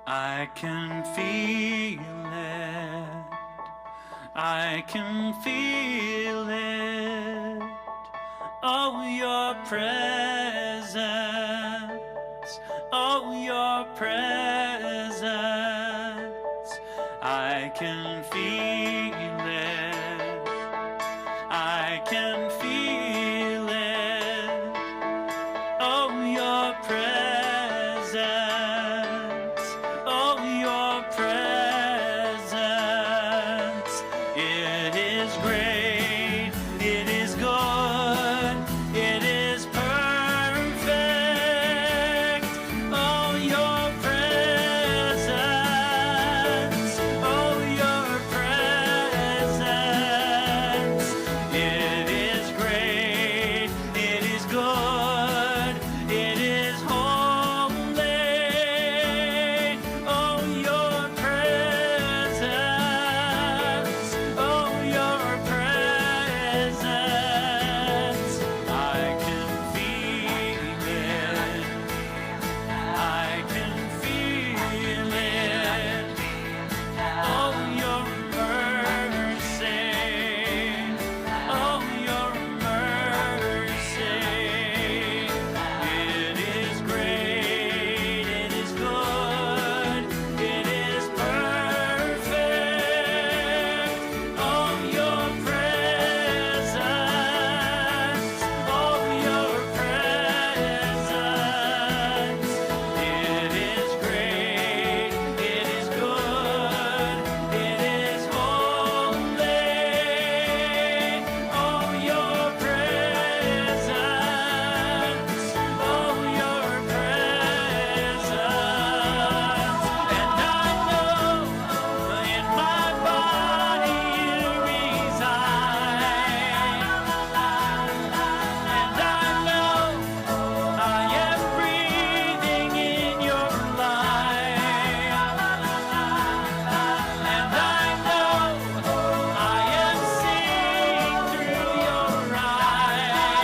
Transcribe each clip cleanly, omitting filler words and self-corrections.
I can feel it. I can feel it. Oh, your presence. Oh, your presence. I can feel it. I can feel it. Oh, your presence. Oh, your presence. It is great. It is good. It is perfect. Oh, your presence. Oh, your presence. It is great. It is good. It is holy. Oh, your presence. Oh, your presence. I can feel it. I can feel it. Oh, your mercy. Oh, your mercy. It is great. It is good. It is perfect. Oh, your presence. Oh, your presence. It is great. It is good. It is holy. Oh, your presence. Oh, your presence. And I know in my body you reside. And I know I am breathing in your light. And I know I am seeing through your eyes.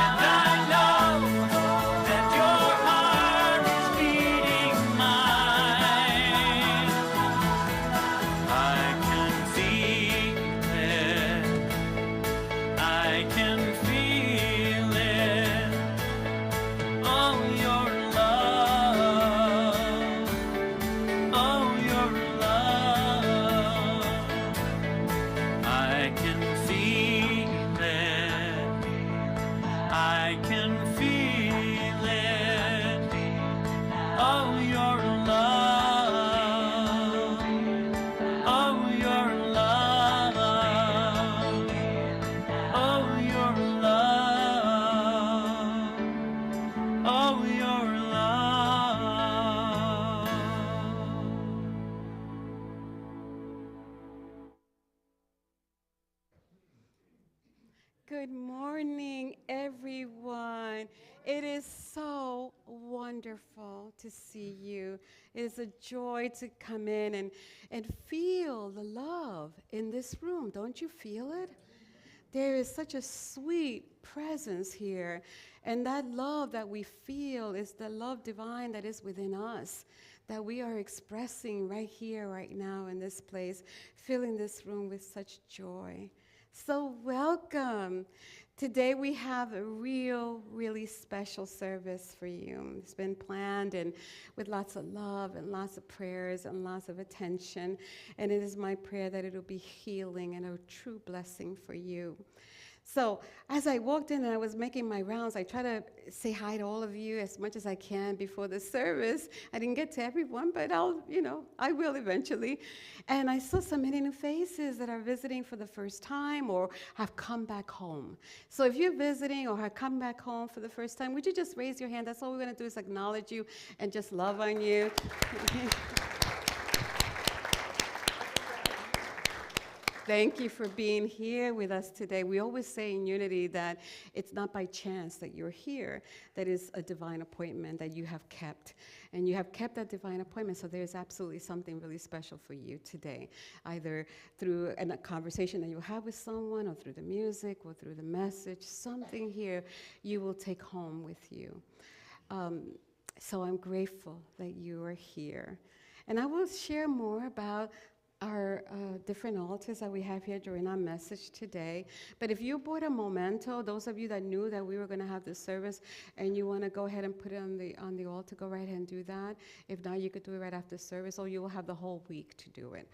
And I know that your heart is beating mine. I can feel it. I can feel it. Oh, your love. Oh, your love. I can feel it. I can feel it. Oh, your love. Oh, your love. Oh, your love. Oh, your love. Good morning, everyone. It is so wonderful to see you. It is a joy to come in and feel the love in this room. Don't you feel it? There is such a sweet presence here. And that love that we feel is the love divine that is within us, that we are expressing right here, right now in this place, filling this room with such joy. So welcome. Today we have a really special service for you. It's been planned and with lots of love and lots of prayers and lots of attention. And it is my prayer that it will be healing and a true blessing for you. So as I walked in and I was making my rounds, I try to say hi to all of you as much as I can before the service. I didn't get to everyone, but I will eventually. And I saw so many new faces that are visiting for the first time or have come back home. So if you're visiting or have come back home for the first time, would you just raise your hand? That's all we're going to do is acknowledge you and just love on you. Thank you for being here with us today. We always say in Unity that it's not by chance that you're here. That is a divine appointment that you have kept. And you have kept that divine appointment, so there's absolutely something really special for you today, either through a conversation that you have with someone or through the music or through the message, something here you will take home with you. So I'm grateful that you are here. And I will share more about our different altars that we have here during our message today. But if you bought a memento, those of you that knew that we were going to have this service and you want to go ahead and put it on the altar, go right ahead and do that. If not, you could do it right after service, or you will have the whole week to do it.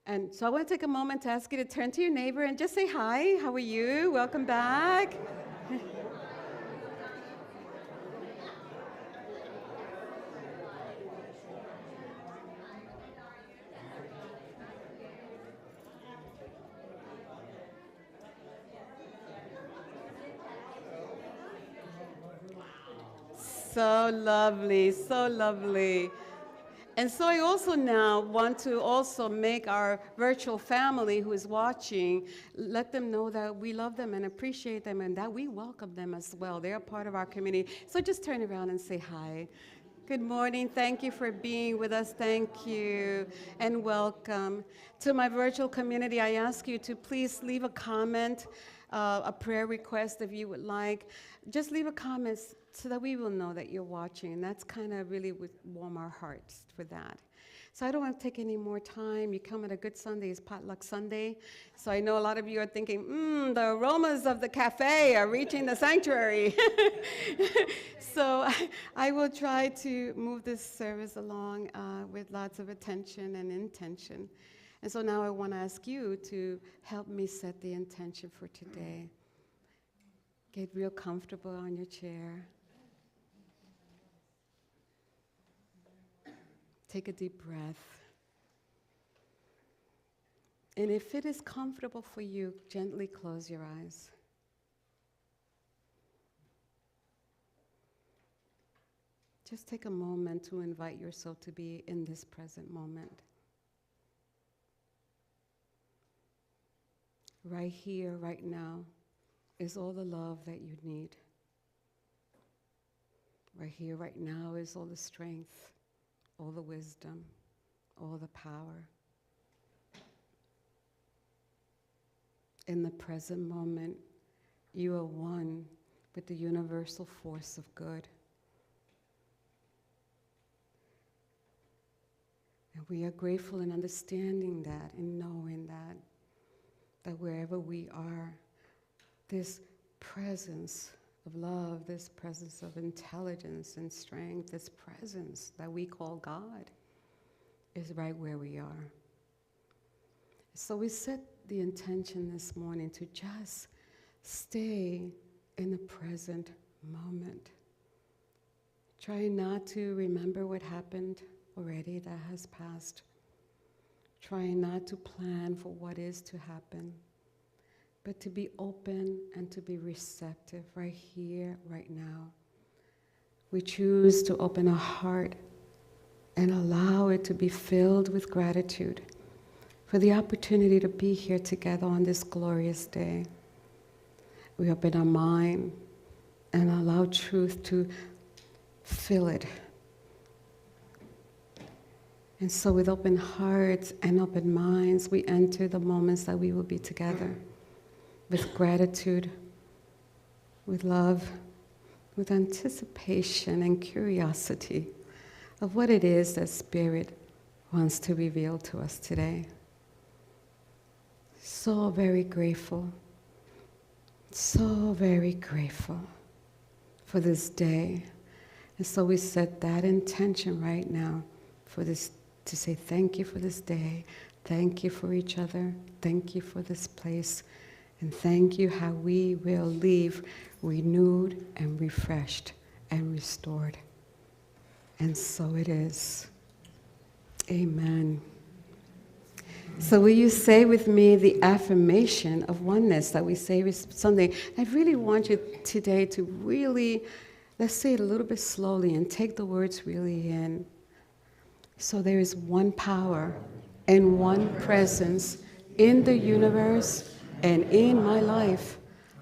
And so I want to take a moment to ask you to turn to your neighbor and just say hi. How are you? Welcome back. So lovely, so lovely. And so I also now want to also make our virtual family who is watching, let them know that we love them and appreciate them and that we welcome them as well. They are part of our community. So just turn around and say hi. Good morning. Thank you for being with us. Thank you and welcome. To my virtual community, I ask you to please leave a comment, a prayer request if you would like. Just leave a comment so that we will know that you're watching. And that's kind of really would warm our hearts for that. So I don't want to take any more time. You come at a good Sunday, it's Potluck Sunday. So I know a lot of you are thinking, the aromas of the cafe are reaching the sanctuary. So I will try to move this service along with lots of attention and intention. And so now I want to ask you to help me set the intention for today. Get real comfortable on your chair. Take a deep breath. And if it is comfortable for you, gently close your eyes. Just take a moment to invite yourself to be in this present moment. Right here, right now, is all the love that you need. Right here, right now, is all the strength, all the wisdom, all the power. In the present moment, you are one with the universal force of good. And we are grateful in understanding that and knowing that wherever we are, this presence of love, this presence of intelligence and strength, this presence that we call God is right where we are. So we set the intention this morning to just stay in the present moment. Try not to remember what happened already that has passed. Try not to plan for what is to happen, but to be open and to be receptive right here, right now. We choose to open our heart and allow it to be filled with gratitude for the opportunity to be here together on this glorious day. We open our mind and allow truth to fill it. And so with open hearts and open minds, we enter the moments that we will be together with gratitude, with love, with anticipation and curiosity of what it is that Spirit wants to reveal to us today. So very grateful, so very grateful for this day. And so we set that intention right now for this, to say thank you for this day, thank you for each other, thank you for this place, and thank you how we will leave renewed and refreshed and restored. And so it is. Amen. So will you say with me the affirmation of oneness that we say every Sunday? I really want you today to really, let's say it a little bit slowly and take the words really in. So there is one power and one presence in the universe and in my life.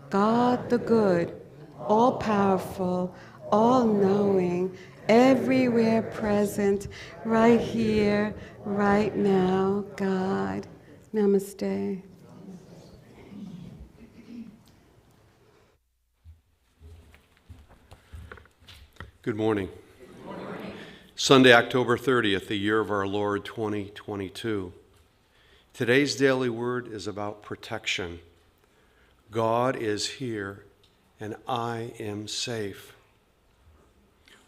God the good, all-powerful, all-knowing, everywhere present, right here, right now, God. Namaste. Good morning. Sunday, October 30th, the year of our Lord 2022. Today's daily word is about protection. God is here and I am safe.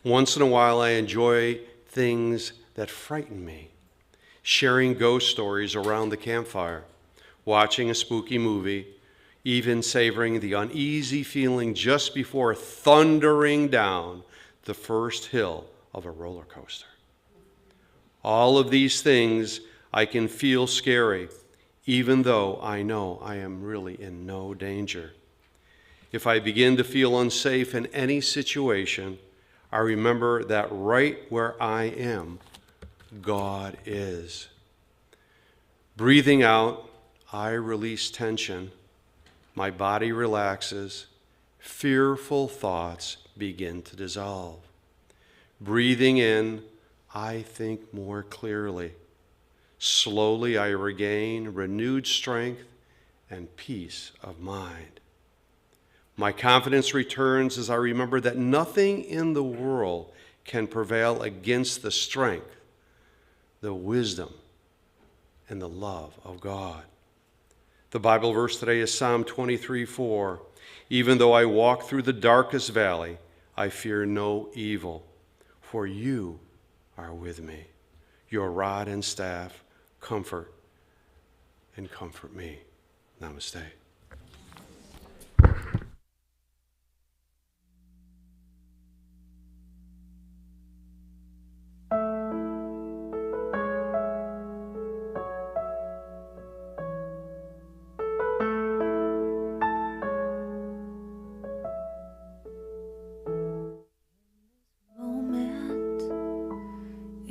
Once in a while, I enjoy things that frighten me. Sharing ghost stories around the campfire, watching a spooky movie, even savoring the uneasy feeling just before thundering down the first hill of a roller coaster. All of these things I can feel scary, even though I know I am really in no danger. If I begin to feel unsafe in any situation, I remember that right where I am, God is. Breathing out, I release tension. My body relaxes. Fearful thoughts begin to dissolve. Breathing in, I think more clearly. Slowly, I regain renewed strength and peace of mind. My confidence returns as I remember that nothing in the world can prevail against the strength, the wisdom, and the love of God. The Bible verse today is Psalm 23:4. Even though I walk through the darkest valley, I fear no evil, for you are with me. Your rod and staff comfort me. Namaste.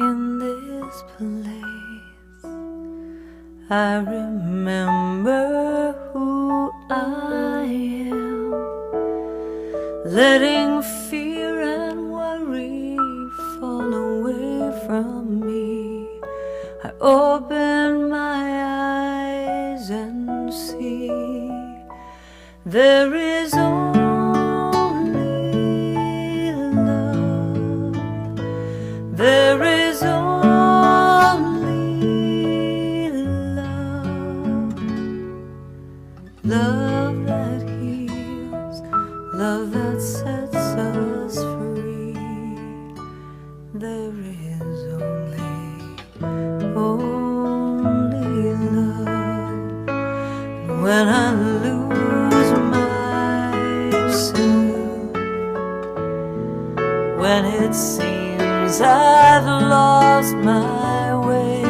In this place, I remember who I am, letting fear and worry fall away from me. I open my eyes and see there is only love. There is only love, love that heals, love that sets us free. There is only love. When I lose myself, when it seems I've lost my way,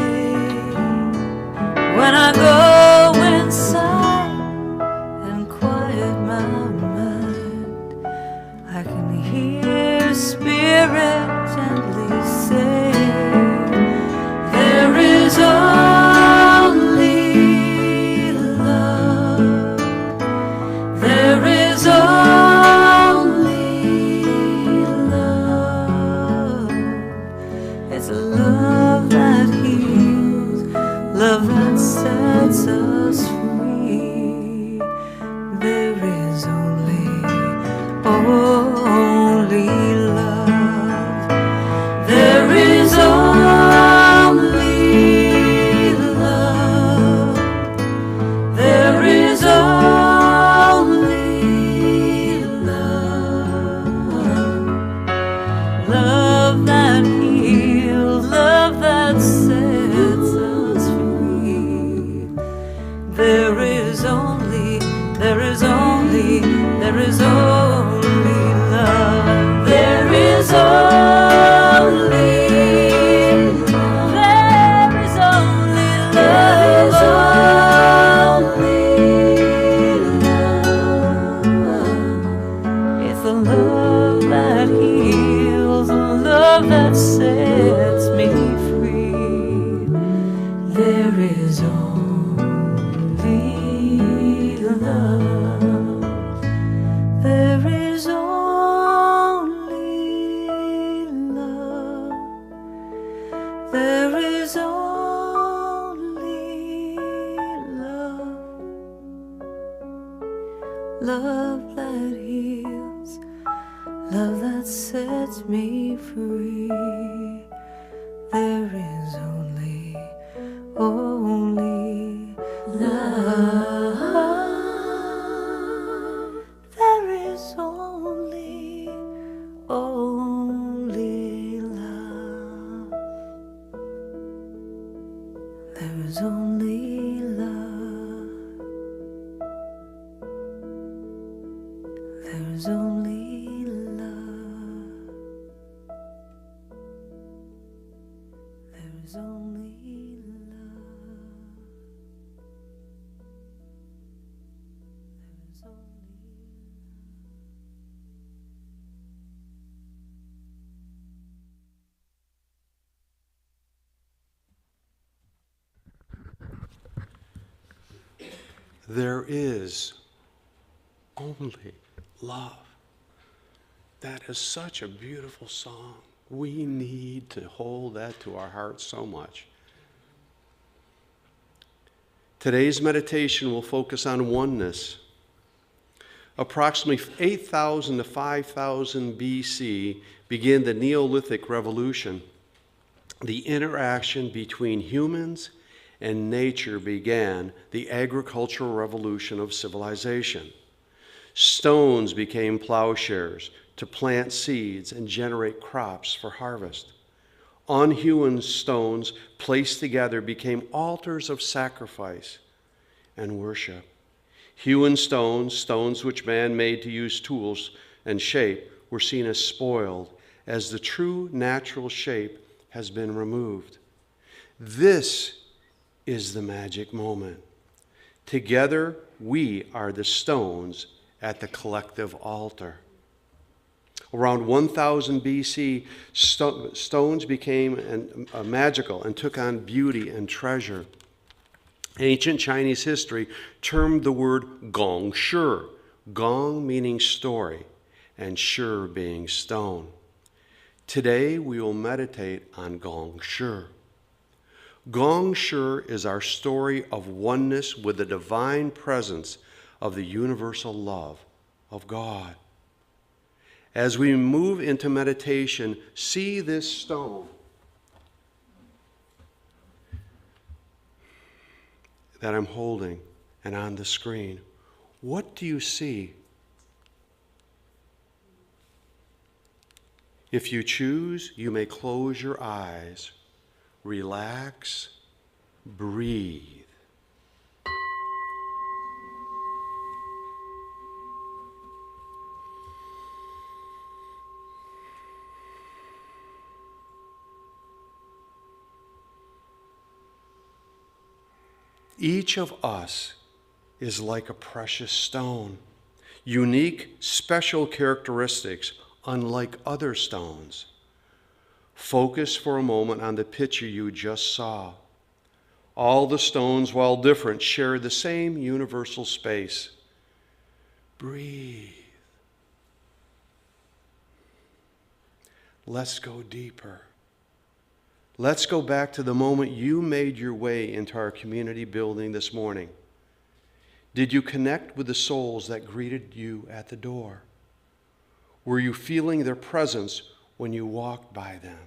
when I go inside and quiet my mind, I can hear Spirit gently say, there is only love. There is only love. It's love that heals, love that sets us free. There is only love. There is only love. There is only love. Love that heals, love that sets us free. There is only love. There is only love. There is only love. It's the love that heals, the love that sets me free. There is only love. There is only love. There is only love. Love that heals, love that sets me free. There is only love. There is only love. There is only love. There is only love. There is only love. There is only There is only love. That is such a beautiful song. We need to hold that to our hearts so much. Today's meditation will focus on oneness. Approximately 8,000 to 5,000 BC began the Neolithic Revolution. The interaction between humans and nature began the agricultural revolution of civilization. Stones became plowshares to plant seeds and generate crops for harvest. Unhewn stones placed together became altars of sacrifice and worship. Hewn stones, stones which man made to use tools and shape, were seen as spoiled, as the true natural shape has been removed. This is the magic moment. Together, we are the stones at the collective altar. Around 1000 BC, stones became magical and took on beauty and treasure. Ancient Chinese history termed the word gong shi, gong meaning story, and shi being stone. Today, we will meditate on gong shi. Gong shi is our story of oneness with the divine presence of the universal love of God. As we move into meditation, see this stone that I'm holding and on the screen. What do you see? If you choose, you may close your eyes, relax, breathe. Each of us is like a precious stone, unique, special characteristics, unlike other stones. Focus for a moment on the picture you just saw. All the stones, while different, share the same universal space. Breathe. Let's go deeper. Let's go back to the moment you made your way into our community building this morning. Did you connect with the souls that greeted you at the door? Were you feeling their presence when you walked by them?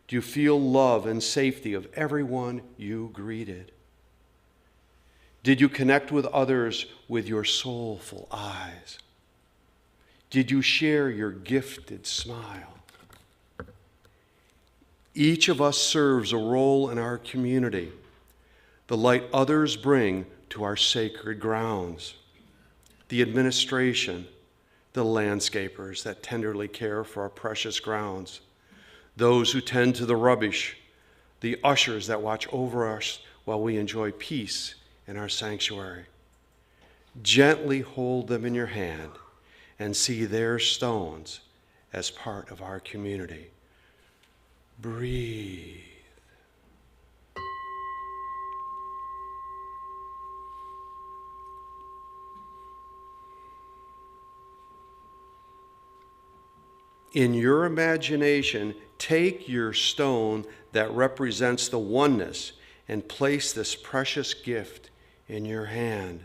Do you feel love and safety of everyone you greeted? Did you connect with others with your soulful eyes? Did you share your gifted smile? Each of us serves a role in our community, the light others bring to our sacred grounds. The administration, the landscapers that tenderly care for our precious grounds, those who tend to the rubbish, the ushers that watch over us while we enjoy peace in our sanctuary. Gently hold them in your hand and see their stones as part of our community. Breathe. In your imagination, take your stone that represents the oneness and place this precious gift in your hand.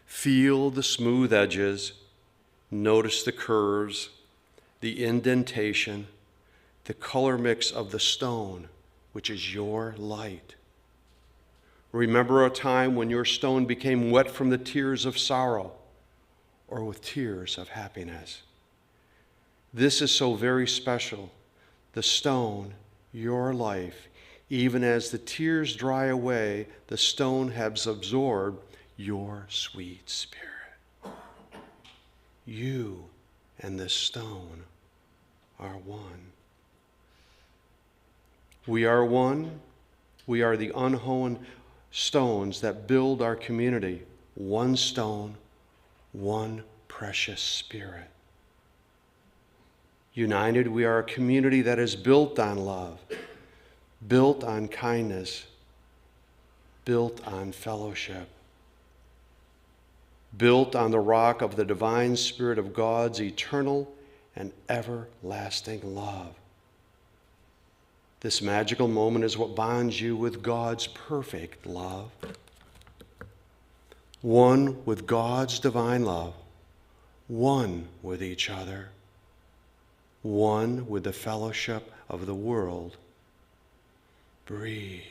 Feel the smooth edges, notice the curves, the indentation, the color mix of the stone, which is your light. Remember a time when your stone became wet from the tears of sorrow or with tears of happiness. This is so very special. The stone, your life, even as the tears dry away, the stone has absorbed your sweet spirit. You and the stone are one. We are one. We are the unhewn stones that build our community. One stone, one precious spirit. United, we are a community that is built on love, built on kindness, built on fellowship, built on the rock of the divine Spirit of God's eternal and everlasting love. This magical moment is what bonds you with God's perfect love. One with God's divine love, one with each other, one with the fellowship of the world. Breathe.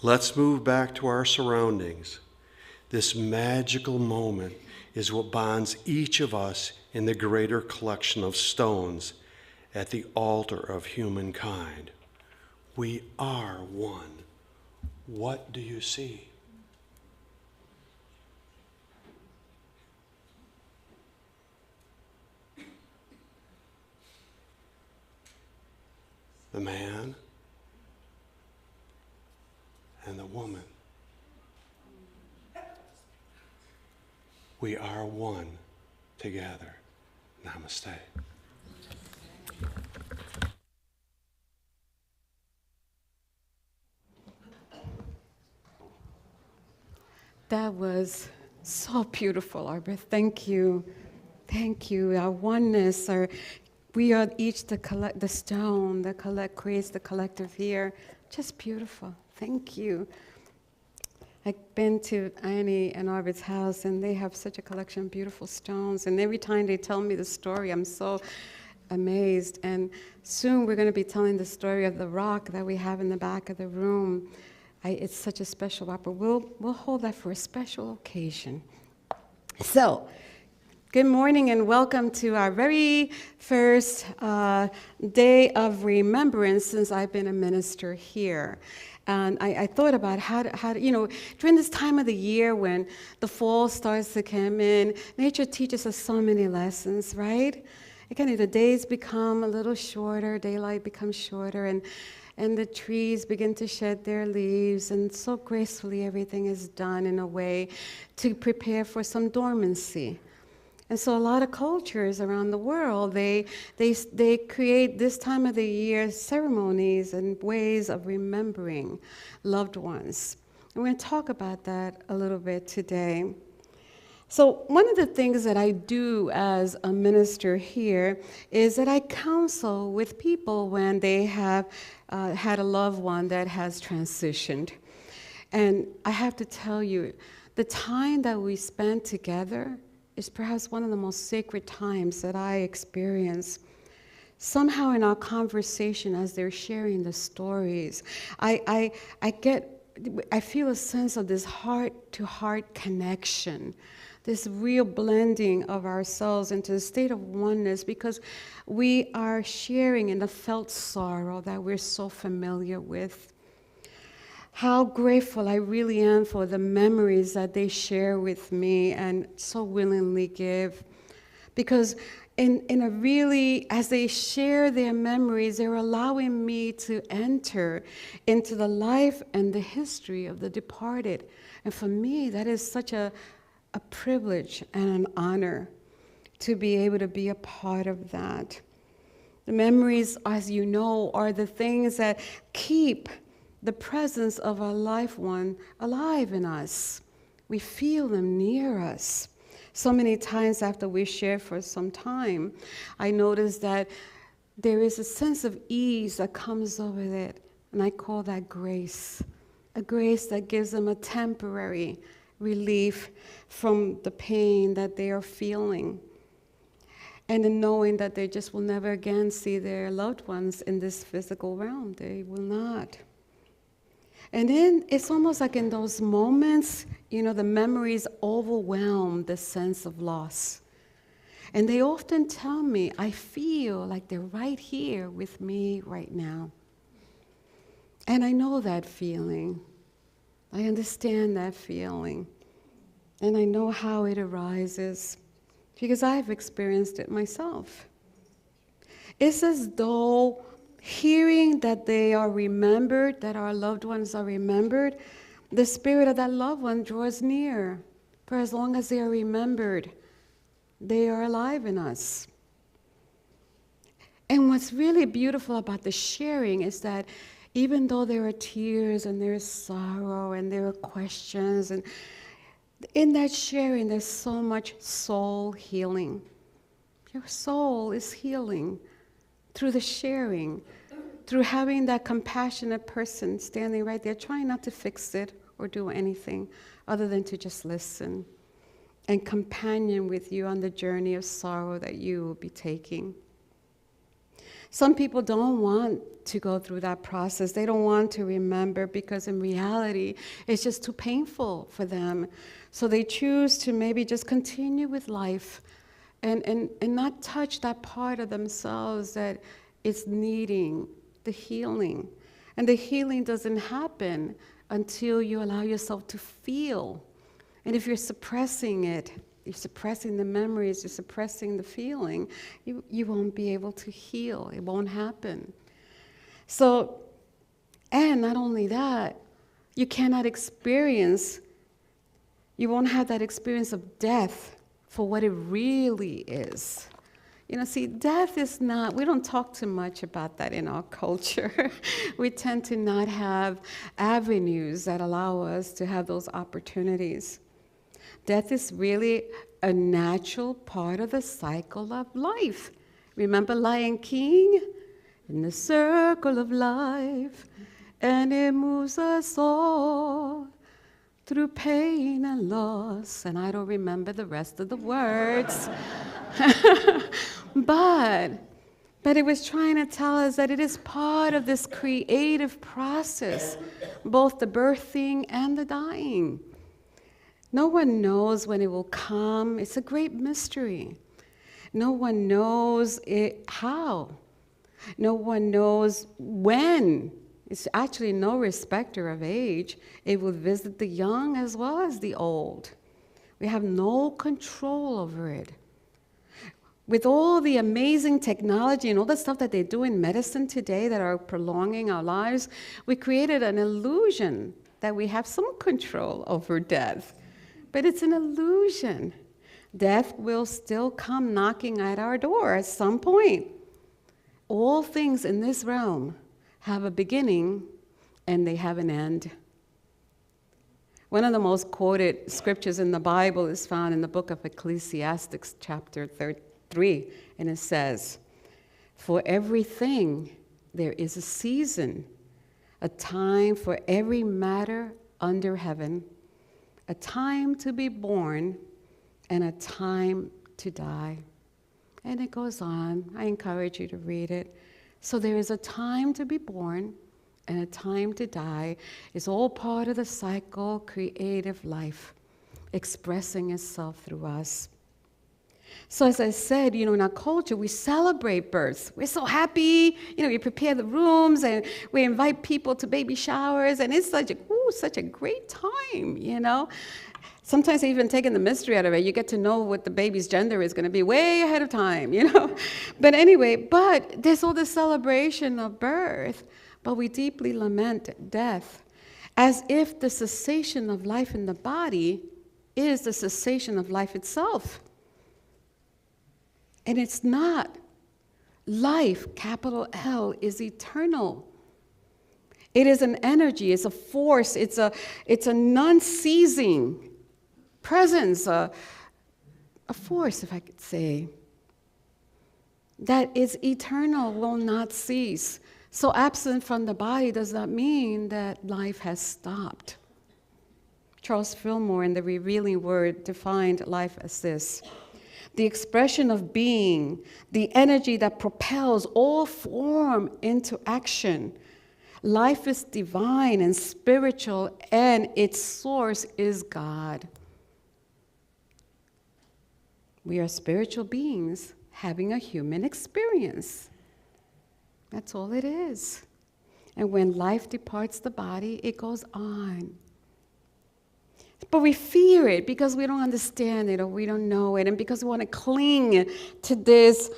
Let's move back to our surroundings. This magical moment is what bonds each of us in the greater collection of stones at the altar of humankind. We are one. What do you see? The man and the woman. We are one together. Namaste. That was so beautiful, Arbor. Thank you. Thank you. Our oneness, we are each the stone that creates the collective here. Just beautiful. Thank you. I've been to Annie and Arvid's house, and they have such a collection of beautiful stones. And every time they tell me the story, I'm so amazed. And soon we're going to be telling the story of the rock that we have in the back of the room. It's such a special opera. We'll hold that for a special occasion. So, good morning and welcome to our very first day of remembrance since I've been a minister here. And I thought about how to, during this time of the year when the fall starts to come in, nature teaches us so many lessons, right? Again, the days become a little shorter, daylight becomes shorter, and the trees begin to shed their leaves, and so gracefully everything is done in a way to prepare for some dormancy. And so a lot of cultures around the world, they create this time of the year ceremonies and ways of remembering loved ones. And we're going to talk about that a little bit today. So one of the things that I do as a minister here is that I counsel with people when they have had a loved one that has transitioned. And I have to tell you, the time that we spend together is perhaps one of the most sacred times that I experience. Somehow in our conversation, as they're sharing the stories, I feel a sense of this heart-to-heart connection, this real blending of ourselves into a state of oneness, because we are sharing in the felt sorrow that we're so familiar with. How grateful I really am for the memories that they share with me and so willingly give. Because in a really, as they share their memories, they're allowing me to enter into the life and the history of the departed. And for me, that is such a privilege and an honor to be able to be a part of that. The memories, as you know, are the things that keep the presence of our loved one alive in us. We feel them near us. So many times after we share for some time, I notice that there is a sense of ease that comes over it, and I call that grace. A grace that gives them a temporary relief from the pain that they are feeling. And in knowing that they just will never again see their loved ones in this physical realm. They will not. And then it's almost like in those moments, the memories overwhelm the sense of loss. And they often tell me, I feel like they're right here with me right now. And I know that feeling. I understand that feeling. And I know how it arises, because I've experienced it myself. It's as though hearing that they are remembered, that our loved ones are remembered, the spirit of that loved one draws near. For as long as they are remembered, they are alive in us. And what's really beautiful about the sharing is that even though there are tears and there is sorrow and there are questions, and in that sharing there's so much soul healing. Your soul is healing through the sharing, through having that compassionate person standing right there, trying not to fix it or do anything other than to just listen and companion with you on the journey of sorrow that you will be taking. Some people don't want to go through that process. They don't want to remember because in reality, it's just too painful for them. So they choose to maybe just continue with life and not touch that part of themselves that is needing the healing. And the healing doesn't happen until you allow yourself to feel. And if you're suppressing it, you're suppressing the memories, you're suppressing the feeling, you won't be able to heal. It won't happen. So, and not only that, you cannot experience, you won't have that experience of death for what it really is. See, death is not, we don't talk too much about that in our culture. We tend to not have avenues that allow us to have those opportunities. Death is really a natural part of the cycle of life. Remember Lion King? In the circle of life, and it moves us all through pain and loss. And I don't remember the rest of the words. But it was trying to tell us that it is part of this creative process, both the birthing and the dying. No one knows when it will come. It's a great mystery. No one knows how. No one knows when. It's actually no respecter of age. It will visit the young as well as the old. We have no control over it. With all the amazing technology and all the stuff that they do in medicine today that are prolonging our lives, we created an illusion that we have some control over death. But it's an illusion. Death will still come knocking at our door at some point. All things in this realm have a beginning and they have an end. One of the most quoted scriptures in the Bible is found in the book of Ecclesiastes, chapter 3, and it says, "For everything there is a season, a time for every matter under heaven, a time to be born and a time to die. And it goes on. I encourage you to read it. So there is a time to be born and a time to die. It's all part of the cycle, creative life, expressing itself through us. So as I said, in our culture, we celebrate births. We're so happy. We prepare the rooms and we invite people to baby showers, and it's such a great time. Sometimes even taking the mystery out of it, you get to know what the baby's gender is going to be way ahead of time, But anyway, there's all this celebration of birth, but we deeply lament death, as if the cessation of life in the body is the cessation of life itself. And it's not. Life, capital L, is eternal. It is an energy, it's a force, it's a non-ceasing presence, a force, if I could say, that is eternal, will not cease. So absent from the body does not mean that life has stopped. Charles Fillmore in The Revealing Word defined life as this: the expression of being, the energy that propels all form into action. Life is divine and spiritual, and its source is God. We are spiritual beings having a human experience. That's all it is. And when life departs the body, it goes on. But we fear it because we don't understand it or we don't know it, and because we want to cling to this,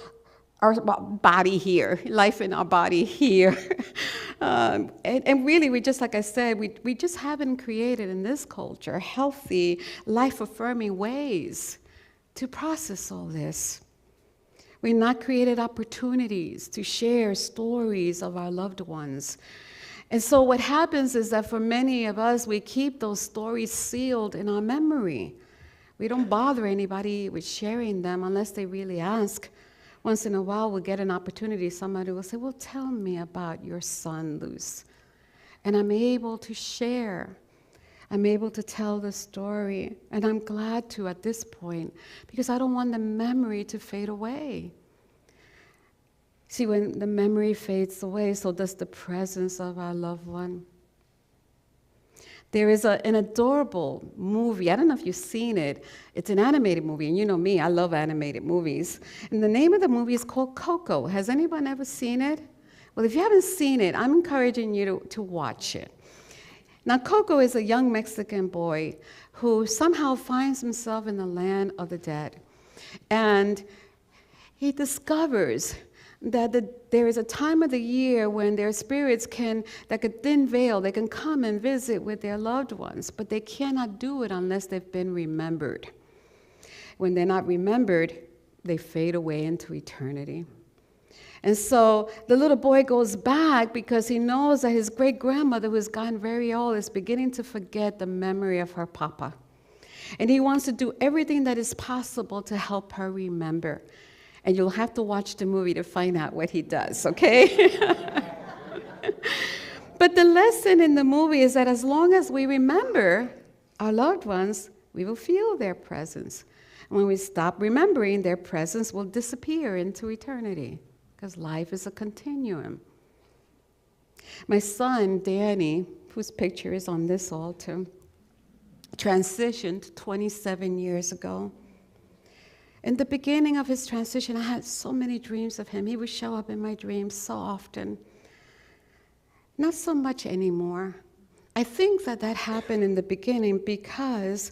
our body here, life in our body here. And really, we just, like I said, we just haven't created in this culture healthy, life-affirming ways to process all this. We've not created opportunities to share stories of our loved ones. And so what happens is that for many of us, we keep those stories sealed in our memory. We don't bother anybody with sharing them unless they really ask. Once in a while, we'll get an opportunity. Somebody will say, well, tell me about your son, Luz. And I'm able to share. I'm able to tell the story. And I'm glad to at this point, because I don't want the memory to fade away. See, when the memory fades away, so does the presence of our loved one. There is an adorable movie. I don't know if you've seen it. It's an animated movie, and you know me, I love animated movies. And the name of the movie is called Coco. Has anyone ever seen it? Well, if you haven't seen it, I'm encouraging you to watch it. Now, Coco is a young Mexican boy who somehow finds himself in the land of the dead. And he discovers that there is a time of the year when their spirits like a thin veil, they can come and visit with their loved ones, but they cannot do it unless they've been remembered. When they're not remembered, they fade away into eternity. And so the little boy goes back because he knows that his great-grandmother, who has gotten very old, is beginning to forget the memory of her papa. And he wants to do everything that is possible to help her remember. And you'll have to watch the movie to find out what he does, okay? But the lesson in the movie is that as long as we remember our loved ones, we will feel their presence. And when we stop remembering, their presence will disappear into eternity, because life is a continuum. My son, Danny, whose picture is on this altar, transitioned 27 years ago. In the beginning of his transition, I had so many dreams of him. He would show up in my dreams so often. Not so much anymore. I think that happened in the beginning because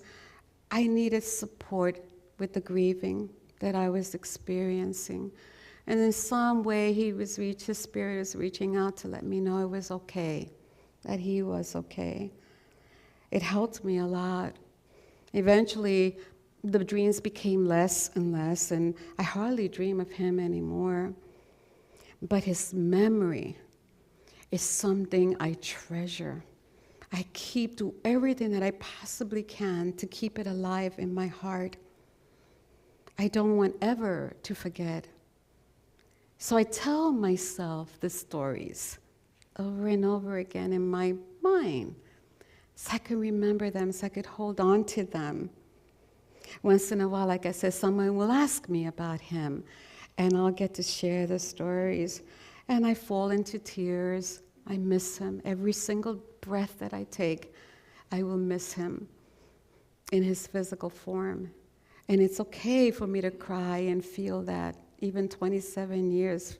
I needed support with the grieving that I was experiencing. And in some way, his spirit was reaching out to let me know it was okay, that he was okay. It helped me a lot. Eventually, the dreams became less and less, and I hardly dream of him anymore. But his memory is something I treasure. I do everything that I possibly can to keep it alive in my heart. I don't want ever to forget. So I tell myself the stories over and over again in my mind, so I can remember them, so I could hold on to them. Once in a while, like I said, someone will ask me about him, and I'll get to share the stories. And I fall into tears. I miss him. Every single breath that I take, I will miss him in his physical form. And it's okay for me to cry and feel that, even 27 years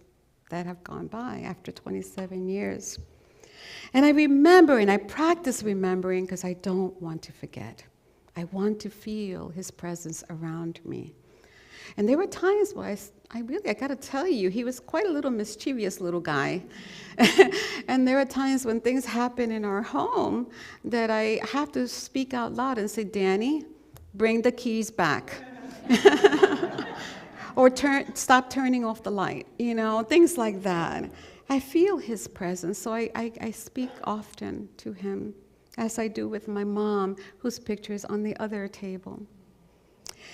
that have gone by, after 27 years. And I remember, and I practice remembering because I don't want to forget. I want to feel his presence around me. And there were times where I got to tell you, he was quite a little mischievous little guy. And there are times when things happen in our home that I have to speak out loud and say, Danny, bring the keys back. Or stop turning off the light, things like that. I feel his presence, so I speak often to him, as I do with my mom, whose picture is on the other table.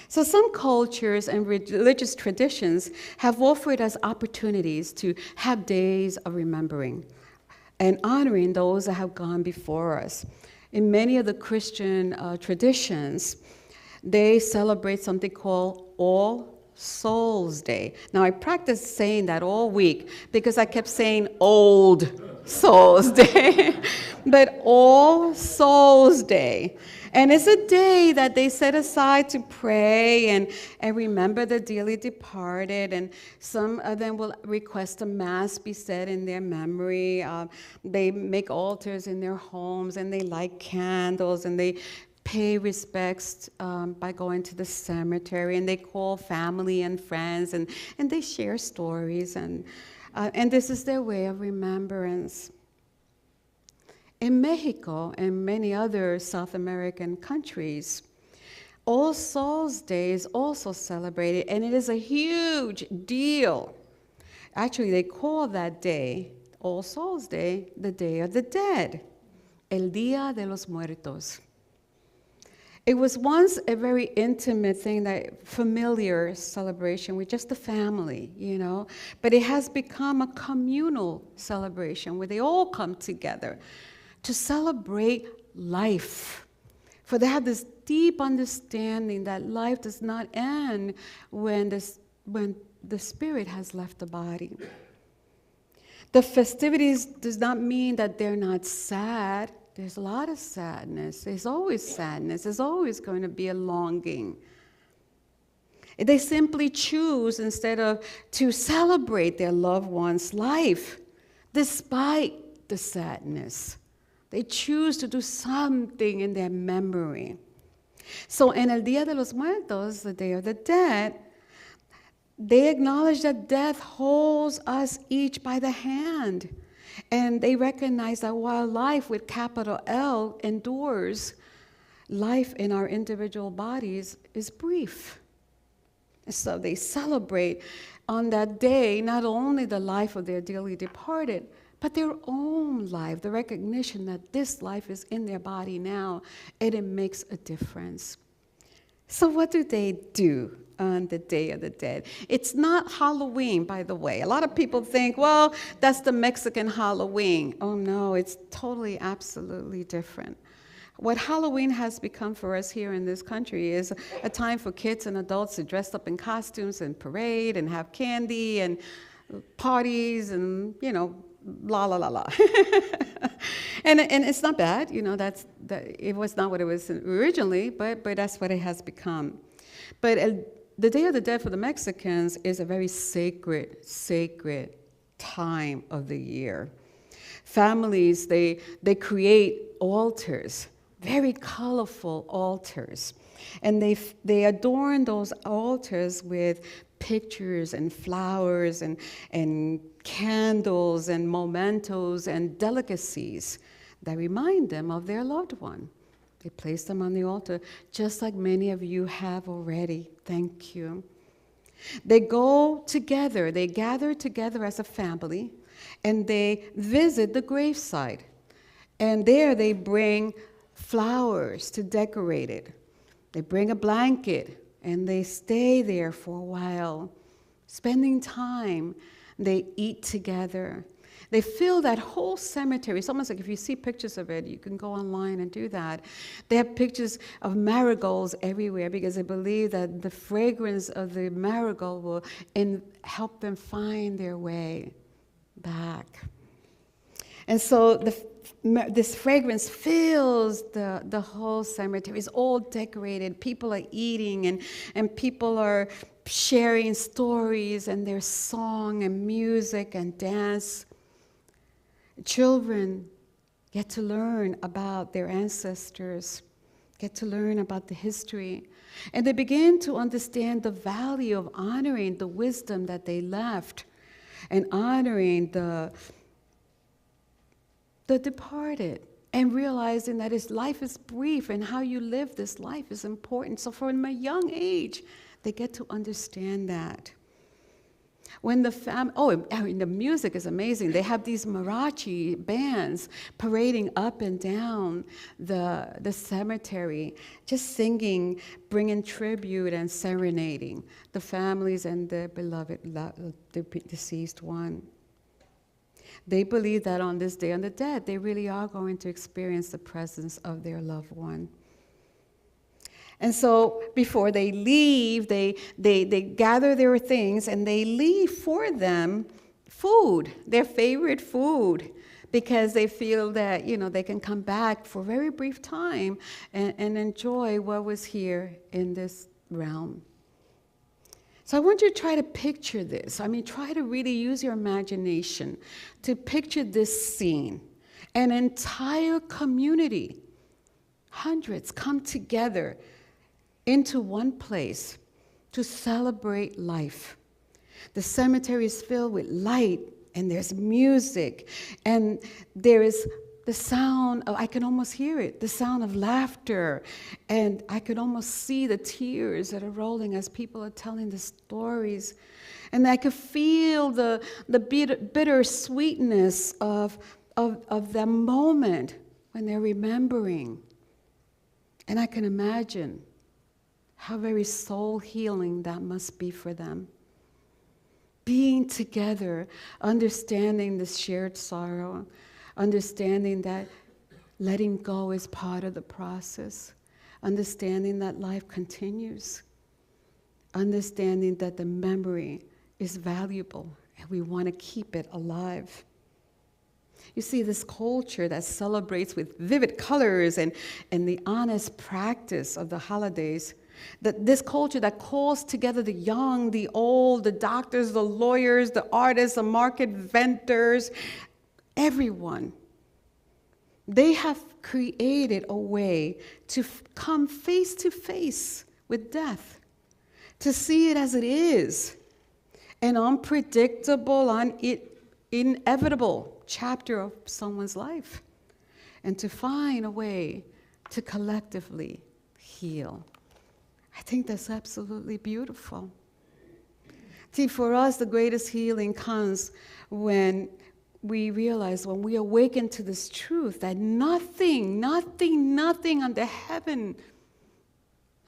So some cultures and religious traditions have offered us opportunities to have days of remembering and honoring those that have gone before us. In many of the Christian traditions, they celebrate something called All Souls Day. Now, I practiced saying that all week because I kept saying Old Souls Day, but All Souls Day. And it's a day that they set aside to pray and remember the dearly departed, and some of them will request a mass be said in their memory. They make altars in their homes, and they light candles, and they pay respects by going to the cemetery, and they call family and friends, and they share stories, and this is their way of remembrance. In Mexico and many other South American countries, All Souls Day is also celebrated, and it is a huge deal. Actually, they call that day, All Souls Day, the Day of the Dead, El Día de los Muertos. It was once a very intimate thing, that familiar celebration with just the family, but it has become a communal celebration where they all come together to celebrate life. For they have this deep understanding that life does not end when the spirit has left the body. The festivities does not mean that they're not sad. There's a lot of sadness. There's always sadness. There's always going to be a longing. They simply choose instead of to celebrate their loved one's life, despite the sadness. They choose to do something in their memory. So in El Día de los Muertos, the Day of the Dead, they acknowledge that death holds us each by the hand. And they recognize that while life with capital L endures, life in our individual bodies is brief. So they celebrate on that day not only the life of their dearly departed, but their own life, the recognition that this life is in their body now, and it makes a difference. So what do they do on the Day of the Dead? It's not Halloween, by the way. A lot of people think, well, that's the Mexican Halloween. Oh no, it's totally, absolutely different. What Halloween has become for us here in this country is a time for kids and adults to dress up in costumes and parade and have candy and parties and, la la la la. and it's not bad, it was not what it was originally, but that's what it has become. But the Day of the Dead for the Mexicans is a very sacred time of the year. Families, they create altars, very colorful altars, and they adorn those altars with pictures and flowers and candles and mementos and delicacies that remind them of their loved one. They place them on the altar, just like many of you have already. Thank you. They go together, they gather together as a family, and they visit the gravesite. And there they bring flowers to decorate it. They bring a blanket, and they stay there for a while, spending time. They eat together. They fill that whole cemetery. It's almost like if you see pictures of it, you can go online and do that. They have pictures of marigolds everywhere because they believe that the fragrance of the marigold will help them find their way back. And so this fragrance fills the whole cemetery. It's all decorated. People are eating and people are sharing stories, and there's song and music and dance. Children get to learn about their ancestors, get to learn about the history, and they begin to understand the value of honoring the wisdom that they left and honoring the departed, and realizing that life is brief and how you live this life is important. So from a young age, they get to understand that. When the music is amazing. They have these mariachi bands parading up and down the cemetery, just singing, bringing tribute and serenading the families and the beloved, the deceased one. They believe that on this day of the dead, they really are going to experience the presence of their loved one. And so before they leave, they gather their things and they leave for them food, their favorite food, because they feel that, they can come back for a very brief time and enjoy what was here in this realm. So I want you to try to picture this. Try to really use your imagination to picture this scene. An entire community, hundreds, come together into one place to celebrate life. The cemetery is filled with light, and there's music, and there is the sound of, I can almost hear it, the sound of laughter, and I could almost see the tears that are rolling as people are telling the stories. And I could feel the bitter sweetness of the moment when they're remembering. And I can imagine how very soul healing that must be for them. Being together, understanding this shared sorrow, understanding that letting go is part of the process, understanding that life continues, understanding that the memory is valuable and we want to keep it alive. You see, this culture that celebrates with vivid colors and the honest practice of the holidays, this culture that calls together the young, the old, the doctors, the lawyers, the artists, the market vendors, everyone, they have created a way to come face to face with death, to see it as it is, an unpredictable, inevitable chapter of someone's life, and to find a way to collectively heal. I think that's absolutely beautiful. See, for us, the greatest healing comes when we realize, when we awaken to this truth that nothing under heaven,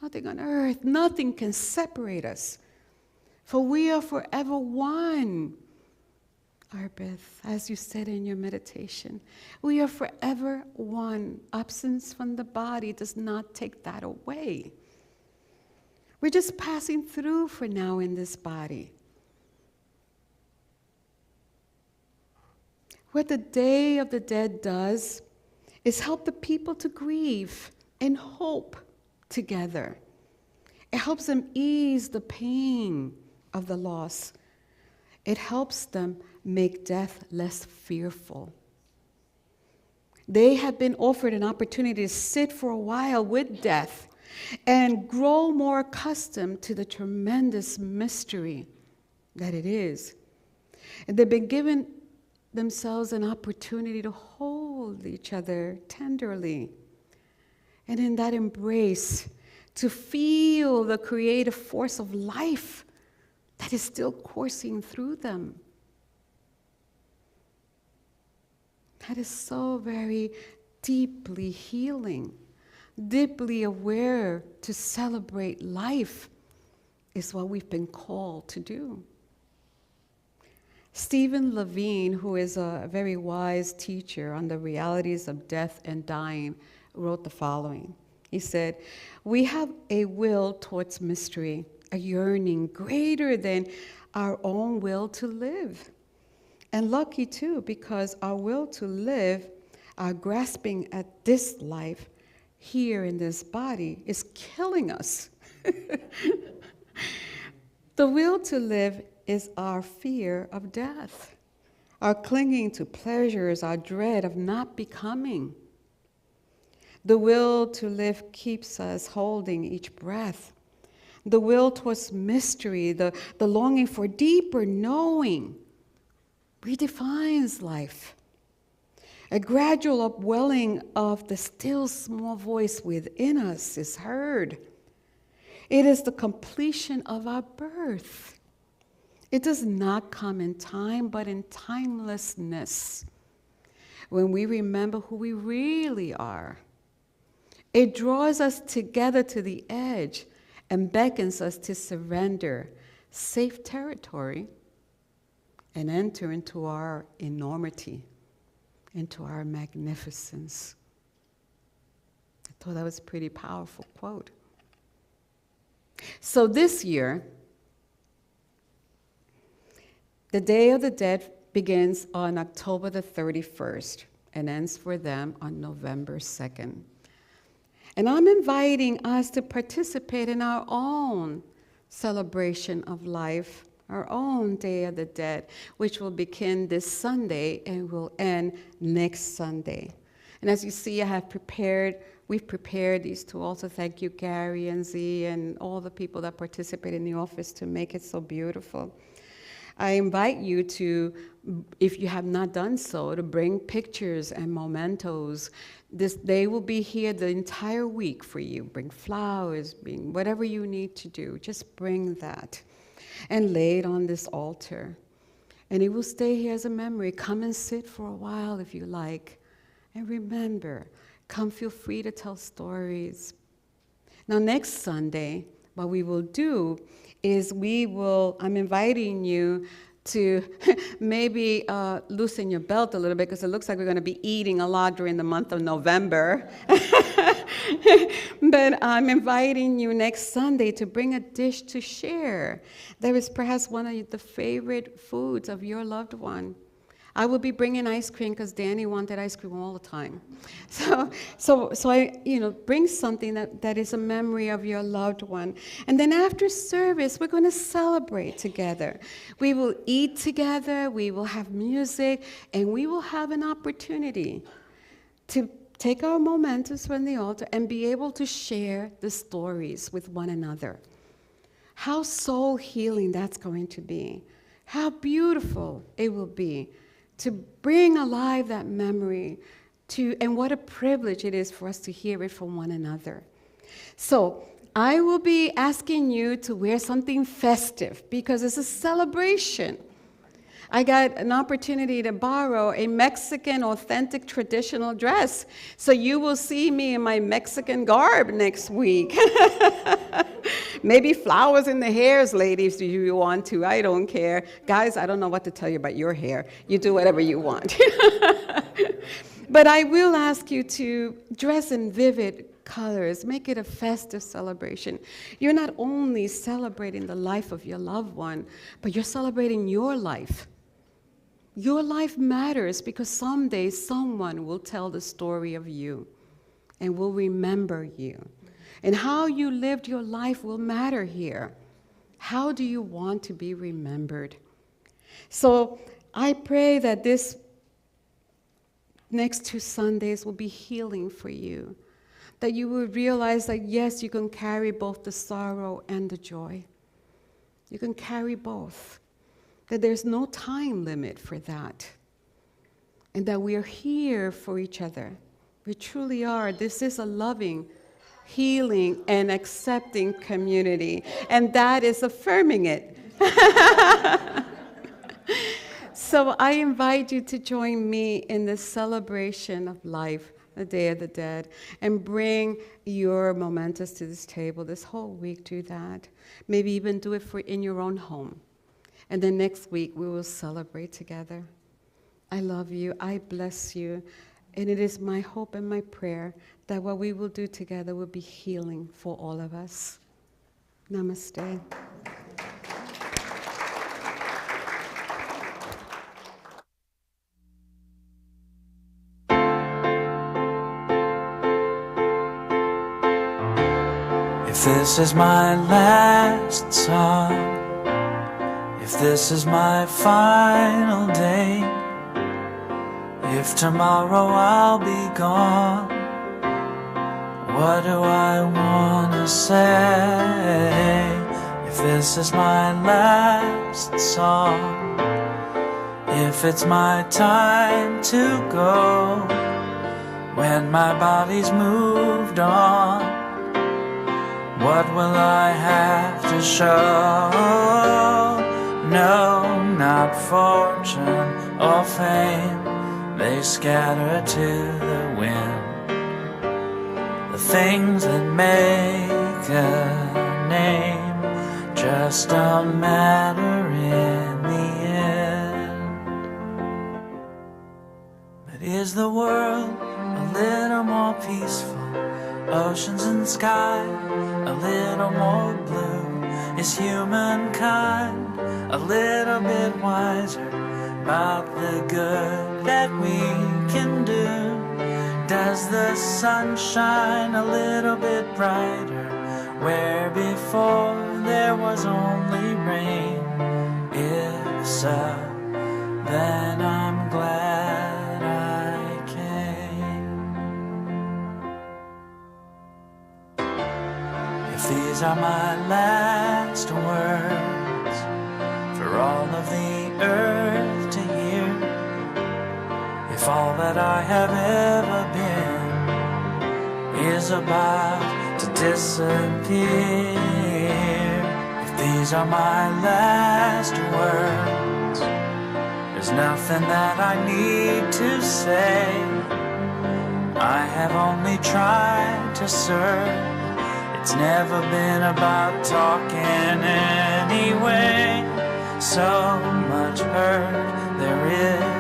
nothing on earth, nothing can separate us. For we are forever one. Arbeth, as you said in your meditation, we are forever one. Absence from the body does not take that away. We're just passing through for now in this body. What the Day of the Dead does is help the people to grieve and hope together. It helps them ease the pain of the loss. It helps them make death less fearful. They have been offered an opportunity to sit for a while with death and grow more accustomed to the tremendous mystery that it is. And they've been given themselves an opportunity to hold each other tenderly. And in that embrace, to feel the creative force of life that is still coursing through them. That is so very deeply healing. Deeply aware to celebrate life is what we've been called to do. Stephen Levine, who is a very wise teacher on the realities of death and dying, wrote the following. He said, "We have a will towards mystery, a yearning greater than our own will to live. And lucky too, because our will to live, our grasping at this life here in this body is killing us." The will to live is our fear of death, our clinging to pleasures, our dread of not becoming. The will to live keeps us holding each breath. The will towards mystery, the longing for deeper knowing, redefines life. A gradual upwelling of the still small voice within us is heard. It is the completion of our birth. It does not come in time, but in timelessness. When we remember who we really are, it draws us together to the edge and beckons us to surrender safe territory and enter into our enormity, into our magnificence. I thought that was a pretty powerful quote. So this year, the Day of the Dead begins on October the 31st and ends for them on November 2nd. And I'm inviting us to participate in our own celebration of life, our own Day of the Dead, which will begin this Sunday and will end next Sunday. And as you see, we've prepared these to also thank you, Gary and Z, and all the people that participate in the office to make it so beautiful. I invite you to, if you have not done so, to bring pictures and mementos. They will be here the entire week for you. Bring flowers, bring whatever you need to do. Just bring that and lay it on this altar. And it will stay here as a memory. Come and sit for a while if you like. And remember, come feel free to tell stories. Now next Sunday, what we will do is I'm inviting you to maybe loosen your belt a little bit, because it looks like we're going to be eating a lot during the month of November. But I'm inviting you next Sunday to bring a dish to share. That is perhaps one of the favorite foods of your loved one. I will be bringing ice cream because Danny wanted ice cream all the time. So I, bring something that is a memory of your loved one. And then after service, we're going to celebrate together. We will eat together, we will have music, and we will have an opportunity to take our mementos from the altar and be able to share the stories with one another. How soul healing that's going to be. How beautiful it will be to bring alive that memory, and what a privilege it is for us to hear it from one another. So I will be asking you to wear something festive because it's a celebration. I got an opportunity to borrow a Mexican authentic traditional dress, so you will see me in my Mexican garb next week. Maybe flowers in the hairs, ladies, do you want to? I don't care. Guys, I don't know what to tell you about your hair. You do whatever you want. But I will ask you to dress in vivid colors. Make it a festive celebration. You're not only celebrating the life of your loved one, but you're celebrating your life. Your life matters because someday someone will tell the story of you and will remember you. And how you lived your life will matter here. How do you want to be remembered? So I pray that this next 2 Sundays will be healing for you. That you will realize that, yes, you can carry both the sorrow and the joy. You can carry both. That there's no time limit for that. And that we are here for each other. We truly are. This is a loving, healing, and accepting community. And that is affirming it. So I invite you to join me in this celebration of life, the Day of the Dead, and bring your mementos to this table this whole week. Do that. Maybe even do it in your own home. And then next week, we will celebrate together. I love you. I bless you. And it is my hope and my prayer that what we will do together will be healing for all of us. Namaste. If this is my last song, if this is my final day, if tomorrow I'll be gone, what do I want to say? If this is my last song, if it's my time to go, when my body's moved on, what will I have to show? No, not fortune or fame, they scatter to the wind. The things that make a name just don't matter in the end. But is the world a little more peaceful? Oceans and sky a little more blue? Is humankind a little bit wiser about the good that we can do? Does the sun shine a little bit brighter where before there was only rain? If so, then I'm glad I came. If these are my last words for all of the earth to hear, if all that I have ever been is about to disappear, if these are my last words, there's nothing that I need to say. I have only tried to serve. It's never been about talking anyway. So much hurt there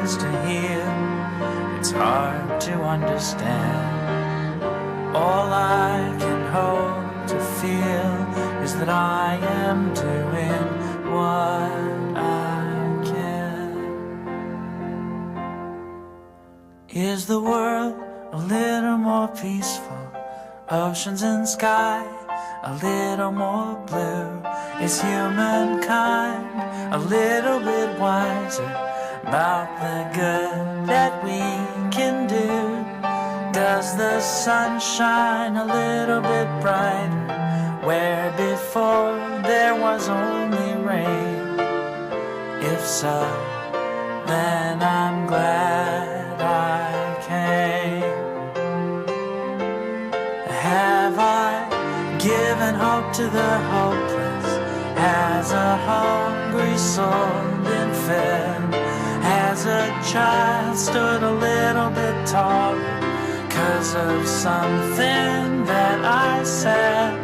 is to heal, it's hard to understand. All I can hope to feel is that I am doing what I can. Is the world a little more peaceful? Oceans and sky a little more blue? Is humankind a little bit wiser about the good that we can do? Does the sun shine a little bit brighter where before there was only rain? If so, then I'm glad I came. Have I given hope to the hopeless? Has a hungry soul been fed? Has a child stood a little bit taller 'cause of something that I said?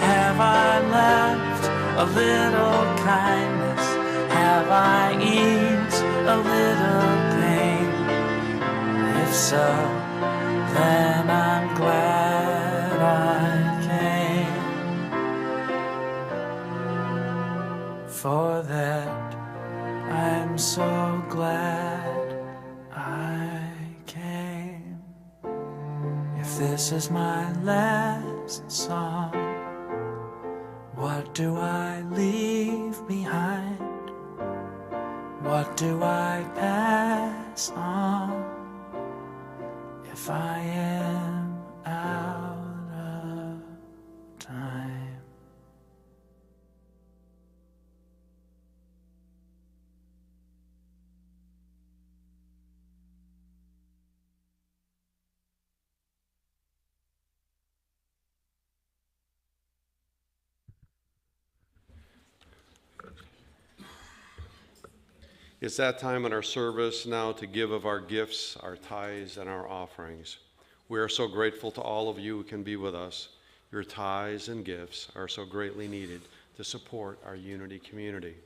Have I left a little kindness? Have I eased a little pain? If so, then I'm glad I came. For that, I'm so glad I came. If this is my last song, what do I leave behind? What do I pass on if I am out of time? It's that time in our service now to give of our gifts, our tithes, and our offerings. We are so grateful to all of you who can be with us. Your tithes and gifts are so greatly needed to support our Unity community.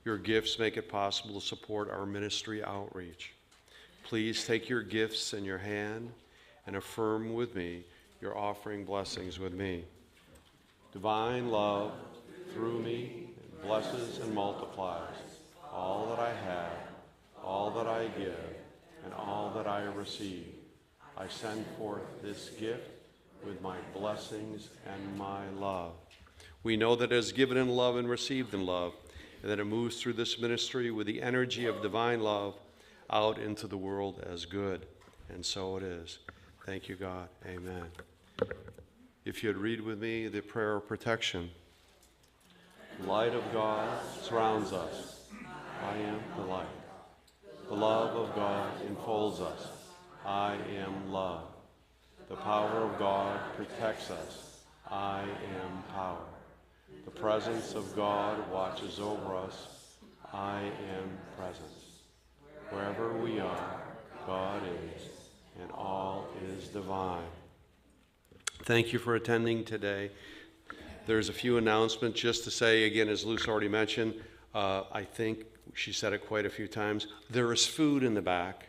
Your gifts make it possible to support our ministry outreach. Please take your gifts in your hand and affirm with me your offering blessings with me. Divine love through me blesses and multiplies all that I have, all that I give, and all that I receive. I send forth this gift with my blessings and my love. We know that it is given in love and received in love, and that it moves through this ministry with the energy of divine love out into the world as good. And so it is. Thank you, God. Amen. If you'd read with me the prayer of protection. The light of God surrounds us. I am the light. The love of God enfolds us. I am love. The power of God protects us. I am power. The presence of God watches over us. I am presence. Wherever we are, God is, and all is divine. Thank you for attending today. There's a few announcements just to say, again, as Luz already mentioned, I think she said it quite a few times, there is food in the back.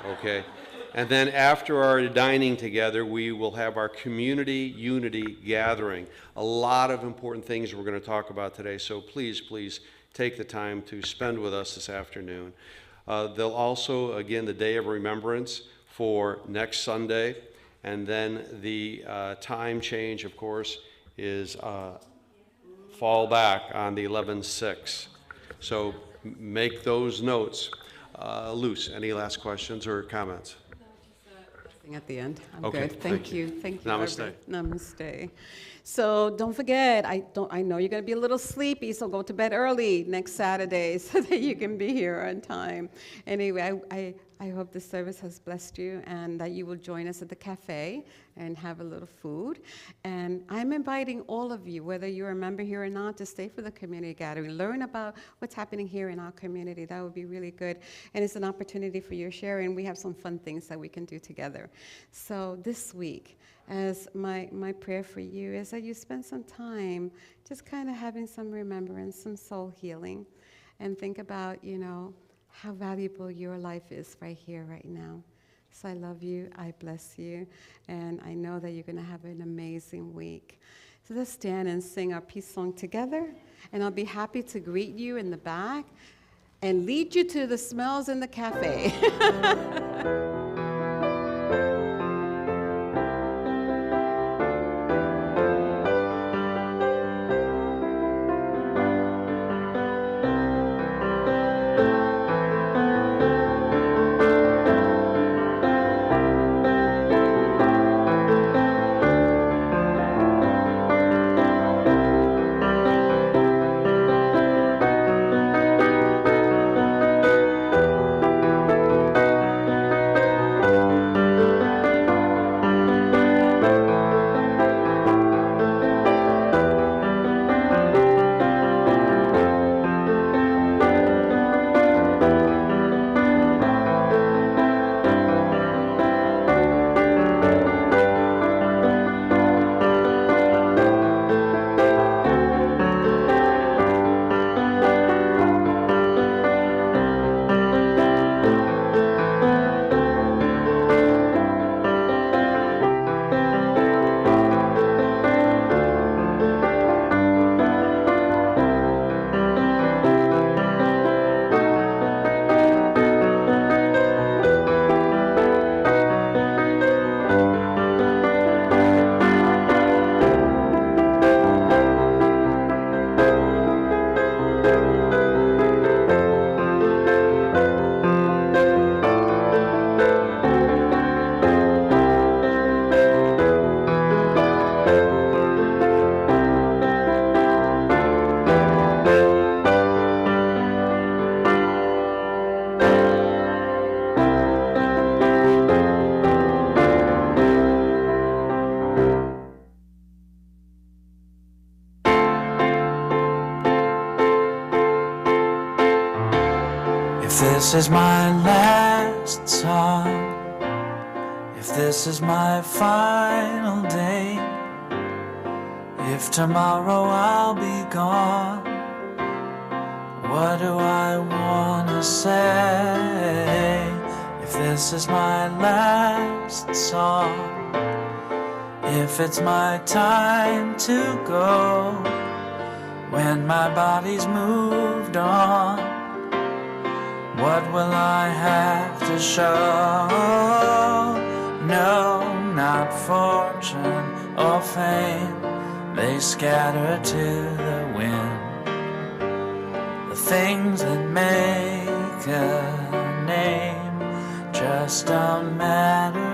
Okay? And then after our dining together, we will have our community unity gathering. A lot of important things we're going to talk about today, so please take the time to spend with us this afternoon. They'll also, again, the Day of Remembrance for next Sunday, and then the time change, of course, is fall back on the 11/6. So make those notes. Luz, any last questions or comments? At the end. I'm Okay, good. Thank you. Thank you. Namaste. Namaste. So don't forget, I know you're going to be a little sleepy, so go to bed early next Saturday so that you can be here on time. Anyway, I hope this service has blessed you and that you will join us at the cafe and have a little food. And I'm inviting all of you, whether you're a member here or not, to stay for the community gathering. Learn about what's happening here in our community. That would be really good. And it's an opportunity for your sharing. We have some fun things that we can do together. So this week, as my prayer for you is that you spend some time just kind of having some remembrance, some soul healing, and think about, how valuable your life is right here, right now. So I love you, I bless you, and I know that you're going to have an amazing week. So let's stand and sing our peace song together, and I'll be happy to greet you in the back and lead you to the smells in the cafe. This is my last song, if this is my final day, if tomorrow I'll be gone, What do I want to say? If this is my last song, if it's my time to go, when my body's moved on, what will I have to show? No, not fortune or fame, they scatter to the wind. The things that make a name just a matter